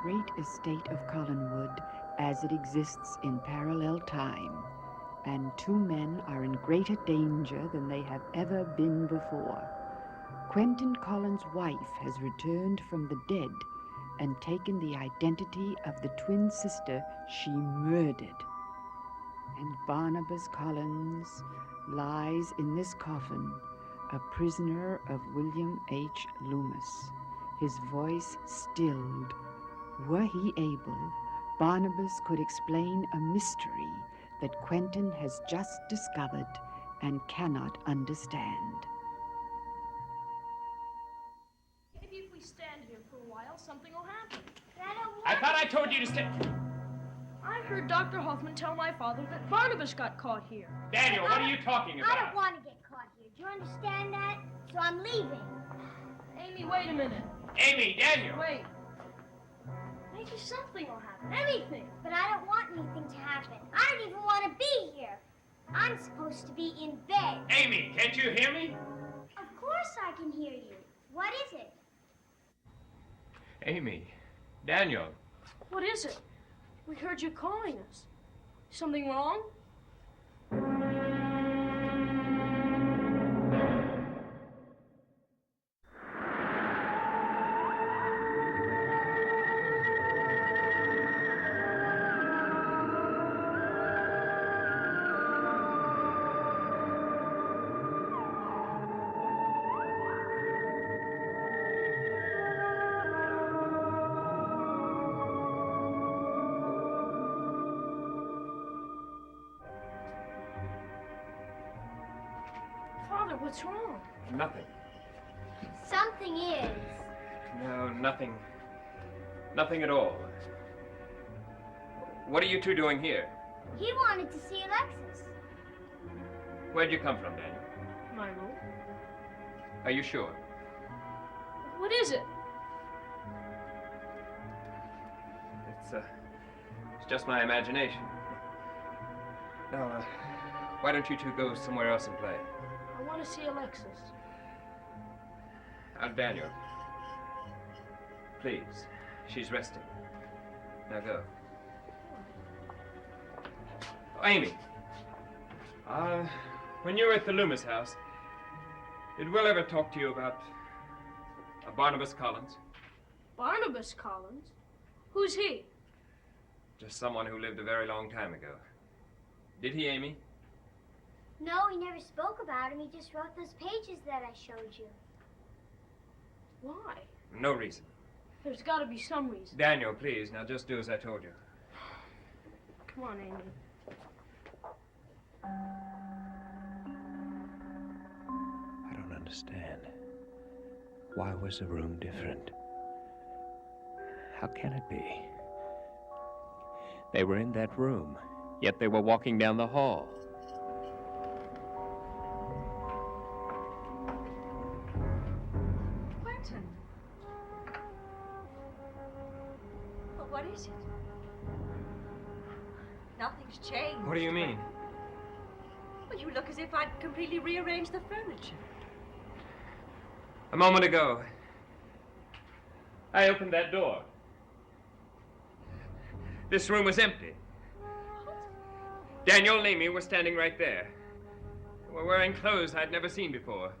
great estate of Collinwood as it exists in parallel time, and two men are in greater danger than they have ever been before. Quentin Collins' wife has returned from the dead and taken the identity of the twin sister she murdered. And Barnabas Collins lies in this coffin, a prisoner of William H. Loomis, his voice stilled. Were he able, Barnabas could explain a mystery that Quentin has just discovered and cannot understand. Maybe if we stand here for a while, something will happen. I thought I told you to stay. I heard Dr. Hoffman tell my father that Barnabas got caught here. Daniel, what are you talking about? I don't want to get caught here. Do you understand that? So I'm leaving. Amy, wait a minute. Amy, Daniel. Wait. Maybe something will happen. Anything. But I don't want anything to happen. I don't even want to be here. I'm supposed to be in bed. Amy, can't you hear me? Of course I can hear you. What is it? Amy, Daniel. What is it? We heard you calling us. Something wrong? Father, what's wrong? Nothing. Something is. No, nothing. Nothing at all. What are you two doing here? He wanted to see Alexis. Where'd you come from, Daniel? My room. Are you sure? What is it? It's just my imagination. Now, why don't you two go somewhere else and play? I want to see Alexis. Daniel. Please. She's resting. Now go. Oh, Amy. When you were at the Loomis house, did Will ever talk to you about Barnabas Collins? Barnabas Collins? Who's he? Just someone who lived a very long time ago. Did he, Amy? No, he never spoke about him. He just wrote those pages that I showed you. Why? No reason. There's got to be some reason. Daniel, please, now just do as I told you. Come on, Amy. I don't understand. Why was the room different? How can it be? They were in that room, yet they were walking down the hall. Quentin. Well, what is it? Nothing's changed. What do you mean? Well, you look as if I'd completely rearranged the furniture. A moment ago, I opened that door. This room was empty. Daniel and Amy were standing right there. They were wearing clothes I'd never seen before.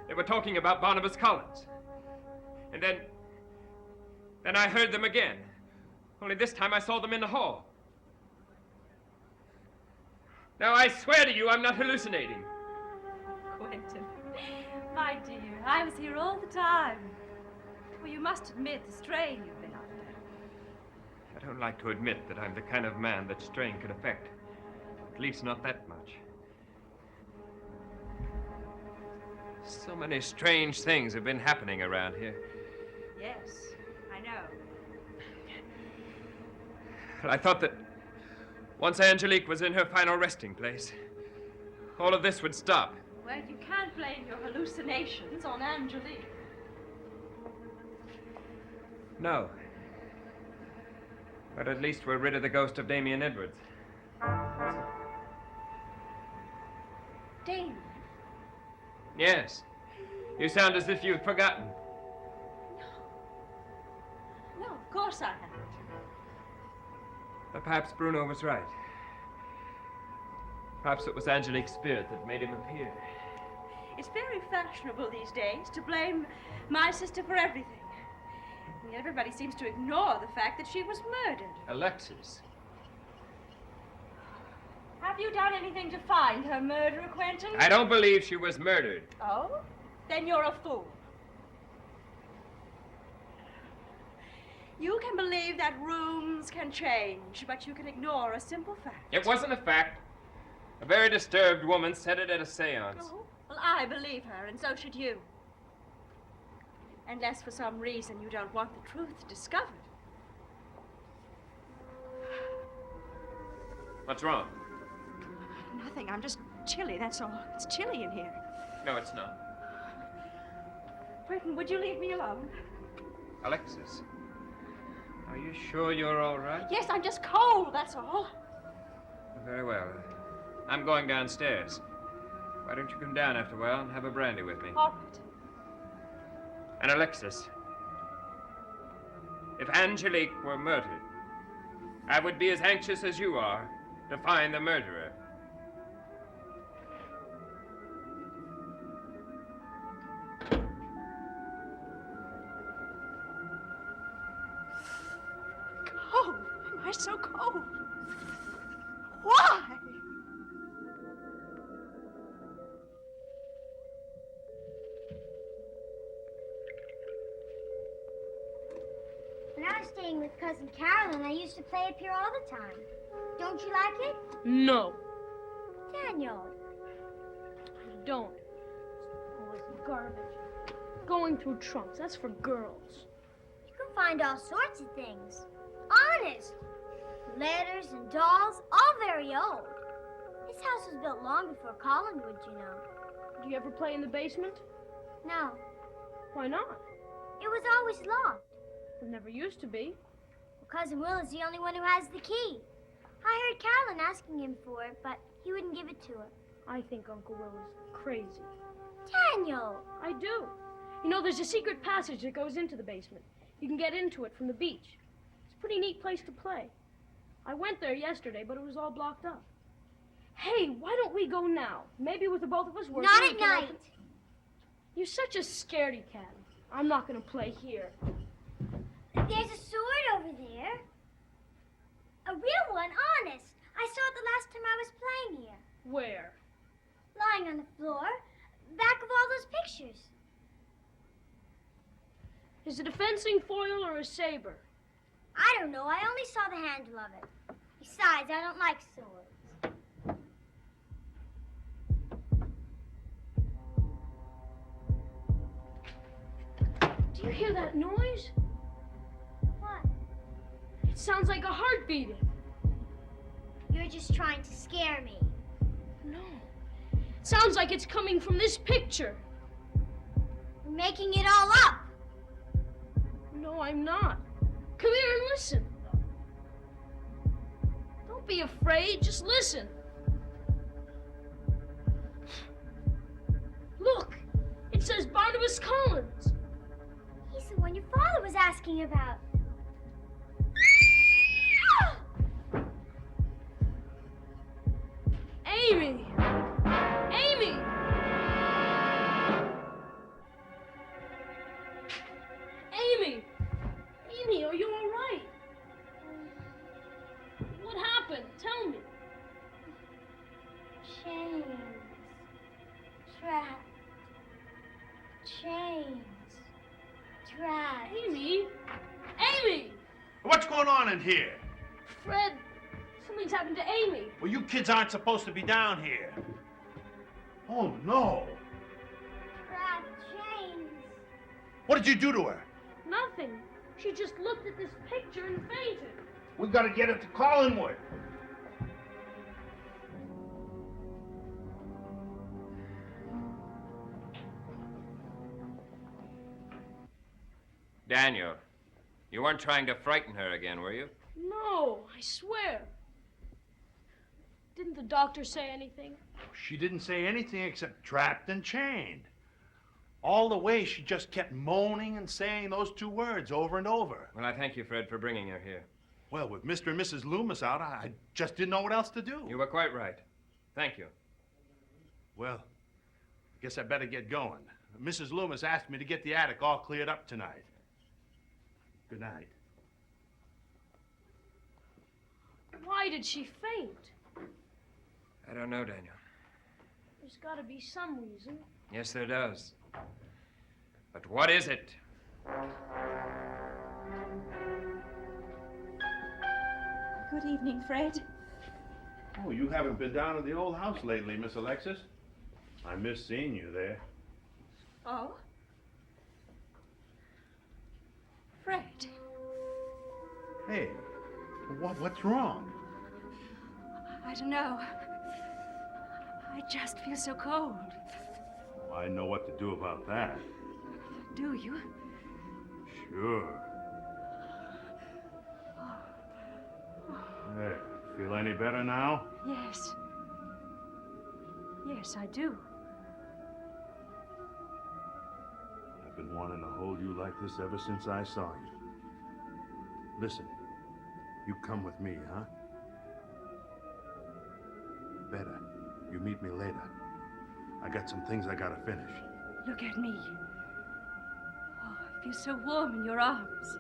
They were talking about Barnabas Collins. And then I heard them again. Only this time I saw them in the hall. Now I swear to you I'm not hallucinating. Quentin, my dear, I was here all the time. Well, you must admit the strain you've been under. I don't like to admit that I'm the kind of man that strain could affect. At least not that much. So many strange things have been happening around here. Yes, I know. I thought that once Angelique was in her final resting place, all of this would stop. Well, you can't blame your hallucinations on Angelique. No. But at least we're rid of the ghost of Damien Edwards. Damien? Yes. You sound as if you've forgotten. course I haven't. But perhaps Bruno was right. Perhaps it was Angelique's spirit that made him appear. It's very fashionable these days to blame my sister for everything. And yet everybody seems to ignore the fact that she was murdered. Alexis. Have you done anything to find her murderer, Quentin? I don't believe she was murdered. Oh? Then you're a fool. You can believe that rooms can change, but you can ignore a simple fact. It wasn't a fact. A very disturbed woman said it at a seance. Oh, well, I believe her, and so should you. Unless for some reason you don't want the truth discovered. What's wrong? Nothing. I'm just chilly, that's all. It's chilly in here. No, it's not. Quentin, would you leave me alone? Alexis, are you sure you're all right? Yes, I'm just cold, that's all. Very well. I'm going downstairs. Why don't you come down after a while and have a brandy with me? All right. And Alexis, if Angelique were murdered, I would be as anxious as you are to find the murderer. Cold? Am I so cold? Why? When I was staying with Cousin Carolyn, I used to play up here all the time. Don't you like it? No, Daniel. I don't. It's always garbage. Going through trunks, that's for girls. You can find all sorts of things. Honest. Letters and dolls, all very old. This house was built long before Collinwood, you know. Do you ever play in the basement? No, Why not? it was always locked. It never used to be. Well, Cousin Will is the only one who has the key. I heard Carolyn asking him for it, but he wouldn't give it to her. I think Uncle Will is crazy. Daniel! I do. You know, there's a secret passage that goes into the basement. You can get into it from the beach. It's a pretty neat place to play. I went there yesterday, but it was all blocked up. Hey, why don't we go now? Maybe with the both of us working. Not we at can night. open- You're such a scaredy cat. I'm not gonna play here. There's a sword over there. A real one, honest. I saw it the last time I was playing here. Where? Lying on the floor, back of all those pictures. Is it a fencing foil or a saber? I don't know. I only saw the handle of it. Besides, I don't like swords. Do you hear that noise? What? It sounds like a heart beating. You're just trying to scare me. No. It sounds like it's coming from this picture. You're making it all up. No, I'm not. Come here and listen. Don't be afraid, just listen. Look, it says Barnabas Collins. He's the one your father was asking about. Amy! Amy! Amy! Amy, are you all right? What happened? Tell me. Chains. Trapped. Chains. Trapped. Amy? Amy! What's going on in here? Fred, something's happened to Amy. Well, you kids aren't supposed to be down here. Oh, no. Trapped. Chains. What did you do to her? Nothing. She just looked at this picture and fainted. We gotta get her to Collinwood. Daniel, you weren't trying to frighten her again, were you? No, I swear. Didn't the doctor say anything? She didn't say anything except trapped and chained. All the way, she just kept moaning and saying those two words over and over. Well, I thank you, Fred, for bringing her here. Well, with Mr. and Mrs. Loomis out, I just didn't know what else to do. You were quite right. Thank you. Well, I guess I better get going. Mrs. Loomis asked me to get the attic all cleared up tonight. Good night. Why did she faint? I don't know, Daniel. There's got to be some reason. Yes, there does. But what is it? Good evening, Fred. Oh, you haven't been down to the old house lately, Miss Alexis. I miss seeing you there. Oh? Fred. Hey, what's wrong? I don't know. I just feel so cold. I know what to do about that. Do you? Sure. There, feel any better now? Yes. Yes, I do. I've been wanting to hold you like this ever since I saw you. Listen, you come with me, huh? Better. You meet me later. I got some things I gotta finish. Look at me. Oh, I feel so warm in your arms.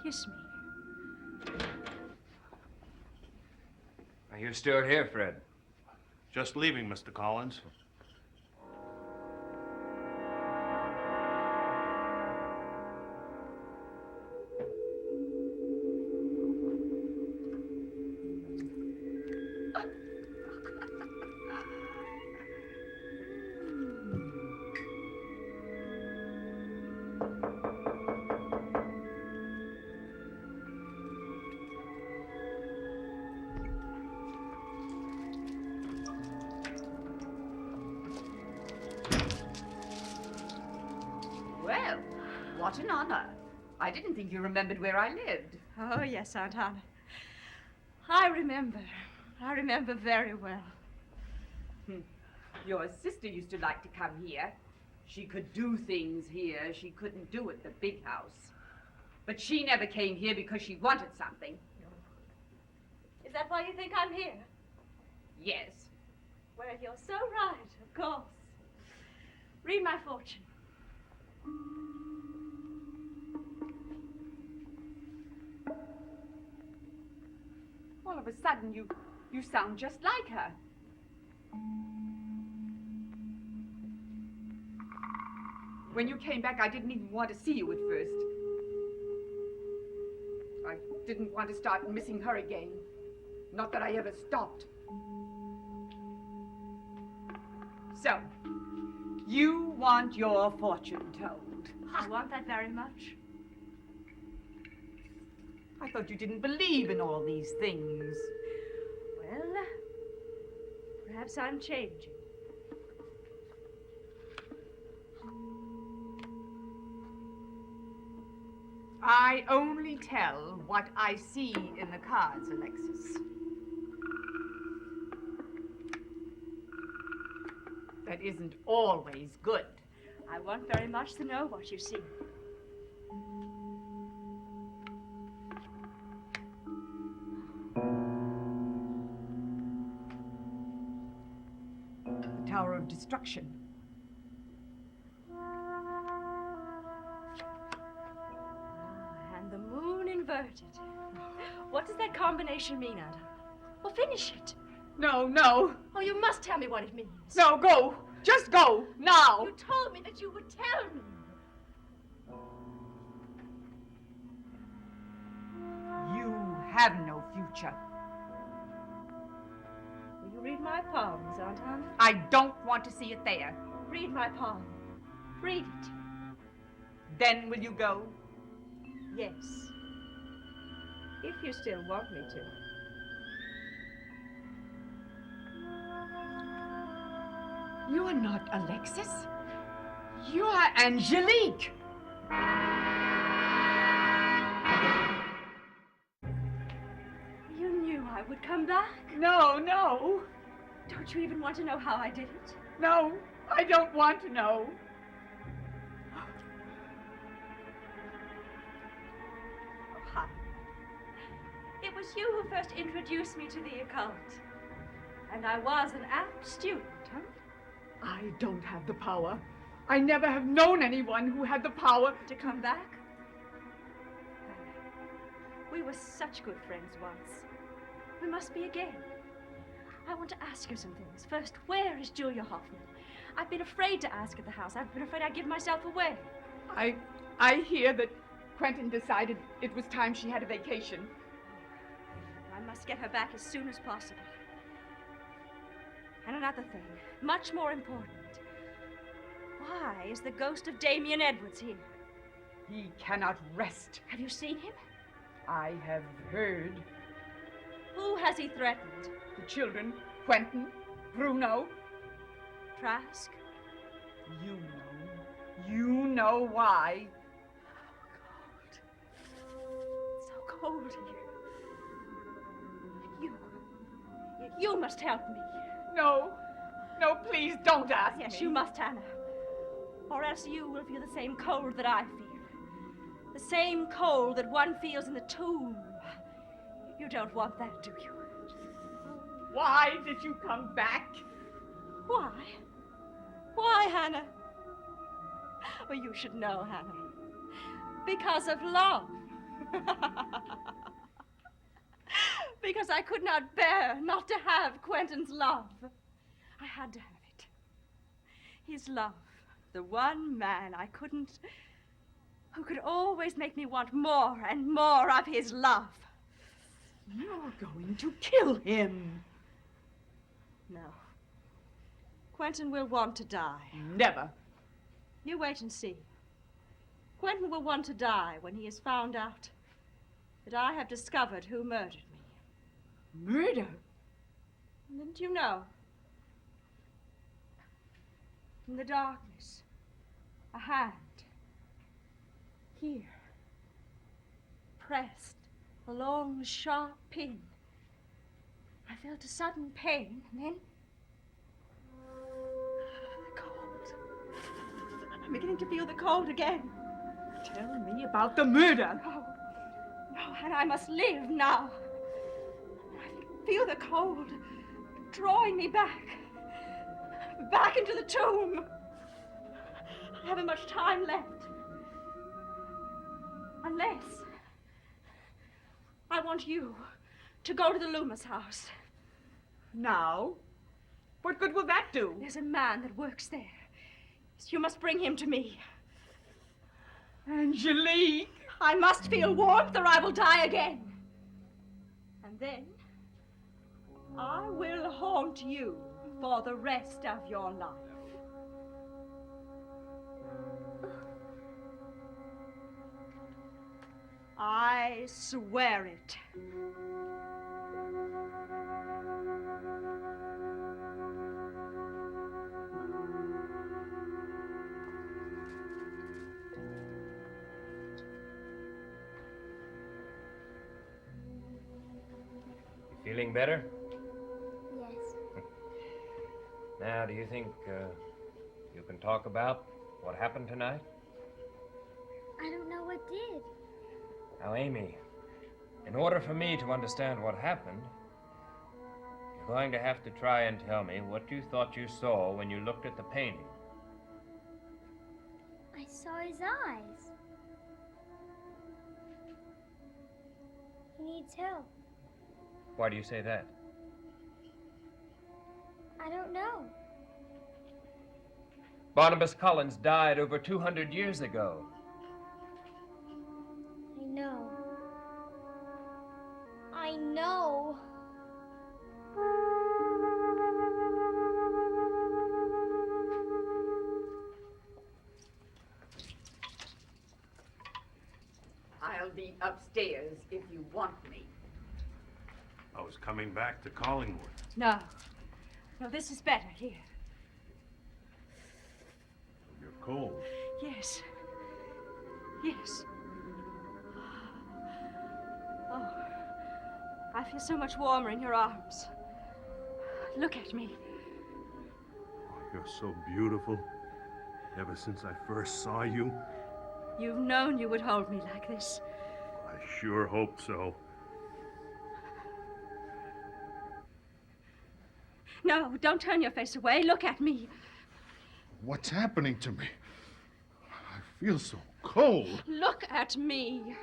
Kiss me. Are you still here, Fred? Just leaving, Mr. Collins. Well, what an honor. I didn't think you remembered where I lived. Oh, yes, Aunt Hannah. I remember. I remember very well. Your sister used to like to come here. She could do things here she couldn't do at the big house. But she never came here because she wanted something. Is that why you think I'm here? Yes. Well, you're so right, of course. Read my fortune. All of a sudden, you sound just like her. When you came back, I didn't even want to see you at first. I didn't want to start missing her again. Not that I ever stopped. So, you want your fortune told. I want that very much. I thought you didn't believe in all these things. Well, perhaps I'm changing. I only tell what I see in the cards, Alexis. That isn't always good. I want very much to know what you see. The Tower of Destruction. And the moon inverted. What does that combination mean, Ada? Well, finish it. No, no. Oh, you must tell me what it means. No, go. Just go. Now. You told me that you would tell me. You have no future. Will you read my palms, Aunt Hannah? I don't want to see it there. Read my palm. Read it. Then will you go? Yes. If you still want me to. You are not Alexis. You are Angelique. You knew I would come back? No, no, Don't you even want to know how I did it? no. I don't want to know. Oh, hi. It was you who first introduced me to the occult. And I was an apt student, huh? I don't have the power. I never have known anyone who had the power To come back? We were such good friends once. We must be again. I want to ask you some things. First, where is Julia Hoffman? I've been afraid to ask at the house. I've been afraid I'd give myself away. I hear that Quentin decided it was time she had a vacation. I must get her back as soon as possible. And another thing, much more important. Why is the ghost of Damien Edwards here? He cannot rest. Have you seen him? I have heard. Who has he threatened? The children, Quentin, Bruno. Trask? You know. You know why. So cold here. You must help me. No. No, please don't ask me. Yes, you must, Hannah. Or else you will feel the same cold that I feel. The same cold that one feels in the tomb. You don't want that, do you? Why did you come back? Why? Why, Hannah? Well, you should know, Hannah. Because of love. Because I could not bear not to have Quentin's love. I had to have it. His love. The one man who could always make me want more and more of his love. You're going to kill him. No. Quentin will want to die. Never. You wait and see. Quentin will want to die when he has found out that I have discovered who murdered me. Murder? Didn't you know? In the darkness, a hand. Here. Pressed. A long, sharp pin. I felt a sudden pain, and then... the cold. I'm beginning to feel the cold again. Tell me about the murder. No, and I must live now. I feel the cold drawing me back into the tomb. I haven't much time left. Unless I want you to go to the Loomis house. Now? What good will that do? There's a man that works there. You must bring him to me. Angelique! I must feel warmth or I will die again. And then I will haunt you for the rest of your life. I swear it. Feeling better? Yes. Now, do you think you can talk about what happened tonight? I don't know what did. Now, Amy, in order for me to understand what happened, you're going to have to try and tell me what you thought you saw when you looked at the painting. I saw his eyes. He needs help. Why do you say that? I don't know. Barnabas Collins died over 200 years ago. I know. I know. I'll be upstairs if you want me. I was coming back to Collingwood. No. No, this is better here. You're cold. Yes. Yes. Oh, I feel so much warmer in your arms. Look at me. You're so beautiful. Ever since I first saw you. You've known you would hold me like this. I sure hope so. No, don't turn your face away. Look at me. What's happening to me? I feel so cold. Look at me.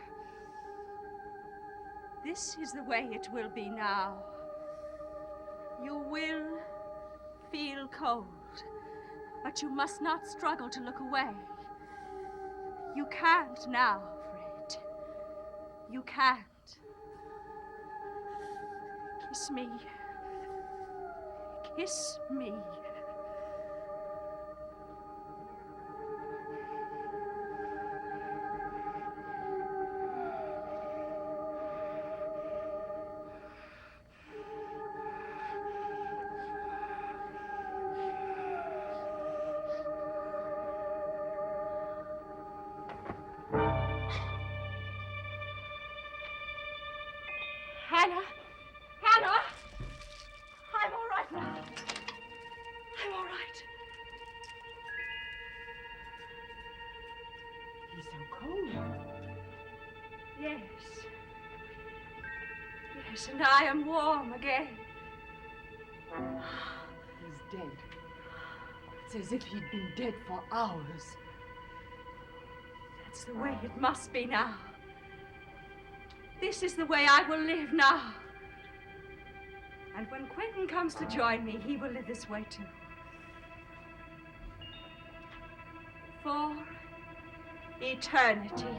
This is the way it will be now. You will feel cold, but you must not struggle to look away. You can't now, Fred. You can't. Kiss me. Kiss me. Hannah! Hannah! I'm all right now. I'm all right. He's so cold. Yes. Yes, and I am warm again. He's dead. It's as if he'd been dead for hours. That's the way it must be now. This is the way I will live now. And when Quentin comes to join me, he will live this way too. For eternity.